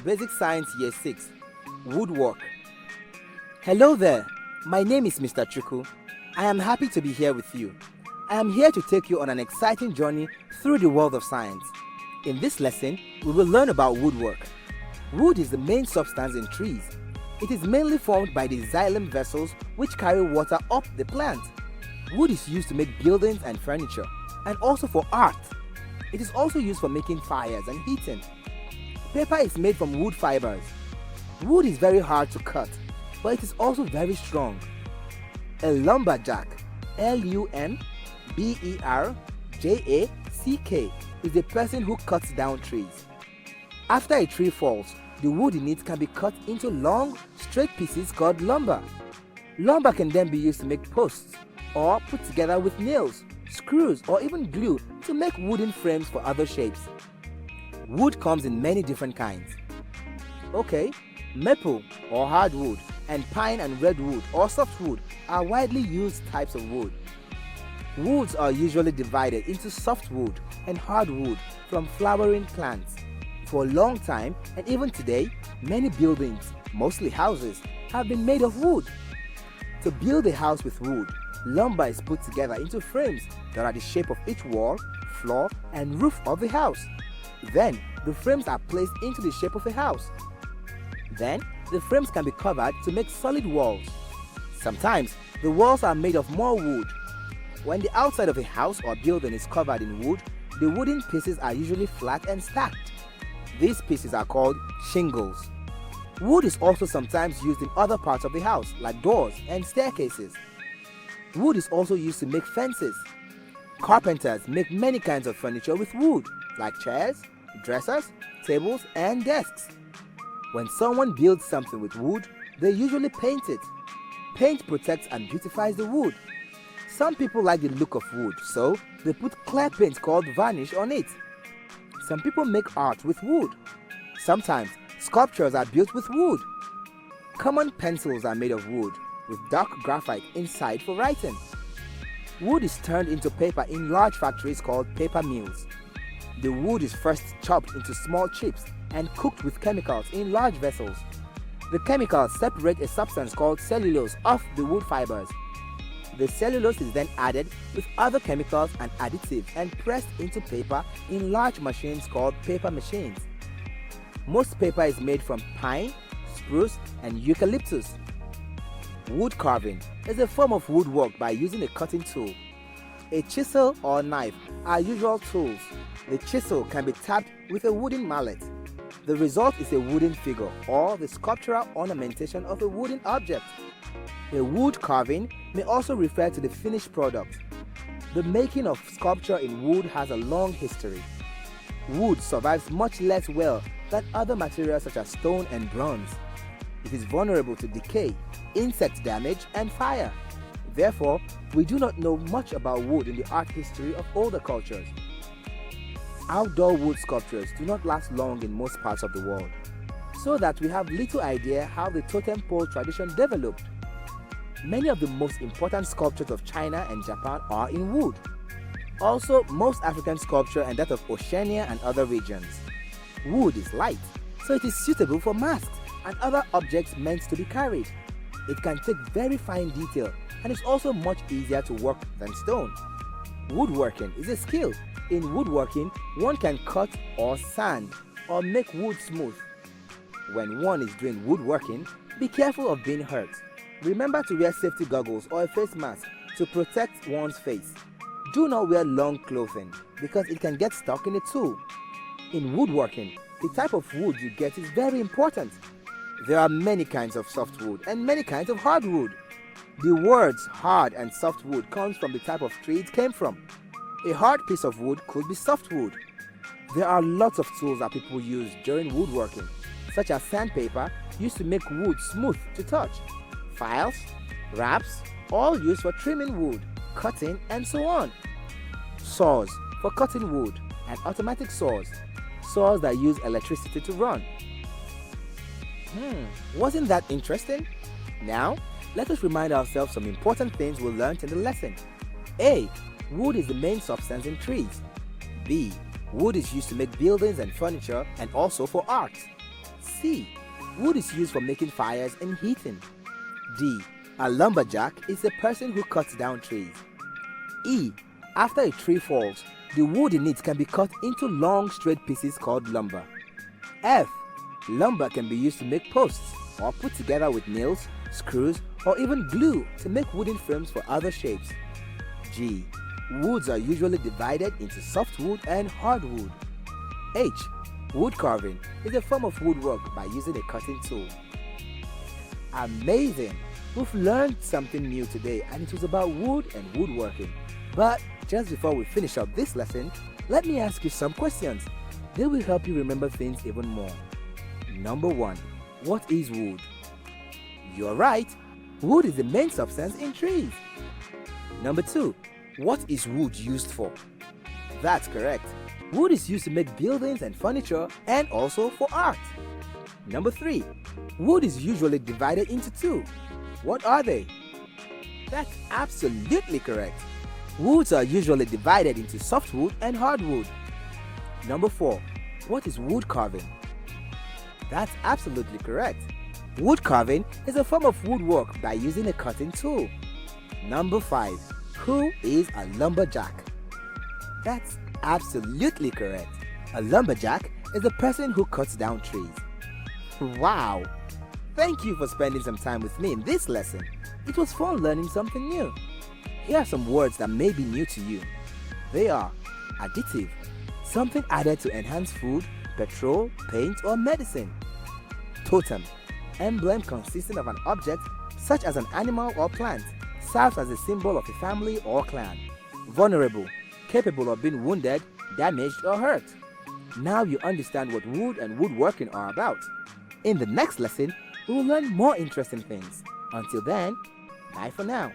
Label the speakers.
Speaker 1: Basic Science Year 6, Woodwork. Hello there, my name is Mr. Chuku. I am happy to be here with you. I am here to take you on an exciting journey through the world of science. In this lesson, we will learn about woodwork. Wood is the main substance in trees. It is mainly formed by the xylem vessels which carry water up the plant. Wood is used to make buildings and furniture, and also for art. It is also used for making fires and heating. Paper is made from wood fibers. Wood is very hard to cut, but it is also very strong. A lumberjack, Lumberjack, is a person who cuts down trees. After a tree falls, the wood in it can be cut into long, straight pieces called lumber. Lumber can then be used to make posts, or put together with nails, screws, or even glue to make wooden frames for other shapes. Wood comes in many different kinds. Okay, maple or hardwood and pine and redwood or softwood are widely used types of wood. Woods are usually divided into softwood and hardwood from flowering plants. For a long time, and even today, many buildings, mostly houses, have been made of wood. To build a house with wood, lumber is put together into frames that are the shape of each wall, floor, and roof of the house. Then, the frames are placed into the shape of a house. Then, the frames can be covered to make solid walls. Sometimes, the walls are made of more wood. When the outside of a house or building is covered in wood, the wooden pieces are usually flat and stacked. These pieces are called shingles. Wood is also sometimes used in other parts of the house, like doors and staircases. Wood is also used to make fences. Carpenters make many kinds of furniture with wood, like chairs, dressers, tables, and desks. When someone builds something with wood, they usually paint it. Paint protects and beautifies the wood. Some people like the look of wood, so they put clear paint called varnish on it. Some people make art with wood. Sometimes, sculptures are built with wood. Common pencils are made of wood, with dark graphite inside for writing. Wood is turned into paper in large factories called paper mills. The wood is first chopped into small chips and cooked with chemicals in large vessels. The chemicals separate a substance called cellulose off the wood fibers. The cellulose is then added with other chemicals and additives and pressed into paper in large machines called paper machines. Most paper is made from pine, spruce, and eucalyptus. Wood carving is a form of woodwork by using a cutting tool. A chisel or knife are usual tools. The chisel can be tapped with a wooden mallet. The result is a wooden figure or the sculptural ornamentation of a wooden object. A wood carving may also refer to the finished product. The making of sculpture in wood has a long history. Wood survives much less well than other materials such as stone and bronze. It is vulnerable to decay, insect damage, and fire. Therefore, we do not know much about wood in the art history of older cultures. Outdoor wood sculptures do not last long in most parts of the world, so that we have little idea how the totem pole tradition developed. Many of the most important sculptures of China and Japan are in wood. Also, most African sculpture and that of Oceania and other regions. Wood is light, so it is suitable for masks and other objects meant to be carried. It can take very fine detail and is also much easier to work than stone. Woodworking is a skill. In woodworking, one can cut or sand or make wood smooth. When one is doing woodworking, be careful of being hurt. Remember to wear safety goggles or a face mask to protect one's face. Do not wear long clothing because it can get stuck in a tool. In woodworking, the type of wood you get is very important. There are many kinds of softwood and many kinds of hardwood. The words hard and softwood comes from the type of tree it came from. A hard piece of wood could be softwood. There are lots of tools that people use during woodworking, such as sandpaper used to make wood smooth to touch, files, wraps, all used for trimming wood, cutting, and so on. Saws for cutting wood, and automatic saws that use electricity to run. Wasn't that interesting? Now, let us remind ourselves some important things we learned in the lesson. A. Wood is the main substance in trees. B. Wood is used to make buildings and furniture and also for art. C. Wood is used for making fires and heating. D. A lumberjack is a person who cuts down trees. E. After a tree falls, the wood in it can be cut into long straight pieces called lumber. F. Lumber can be used to make posts or put together with nails, screws, or even glue to make wooden frames for other shapes. G. Woods are usually divided into softwood and hardwood. H. Wood carving is a form of woodwork by using a cutting tool. Amazing! We've learned something new today, and it was about wood and woodworking. But just before we finish up this lesson, let me ask you some questions. They will help you remember things even more. Number 1. What is wood? You're right. Wood is the main substance in trees. Number 2. What is wood used for? That's correct. Wood is used to make buildings and furniture, and also for art. Number 3. Wood is usually divided into two. What are they? That's absolutely correct. Woods are usually divided into softwood and hardwood. Number 4. What is wood carving? That's absolutely correct. Wood carving is a form of woodwork by using a cutting tool. Number 5. Who is a lumberjack? That's absolutely correct. A lumberjack is a person who cuts down trees. Wow! Thank you for spending some time with me in this lesson. It was fun learning something new. Here are some words that may be new to you. They are additive, something added to enhance food, petrol, paint, or medicine. Totem, emblem consisting of an object such as an animal or plant, serves as a symbol of a family or clan. Vulnerable, capable of being wounded, damaged, or hurt. Now you understand what wood and woodworking are about. In the next lesson, we will learn more interesting things. Until then, bye for now.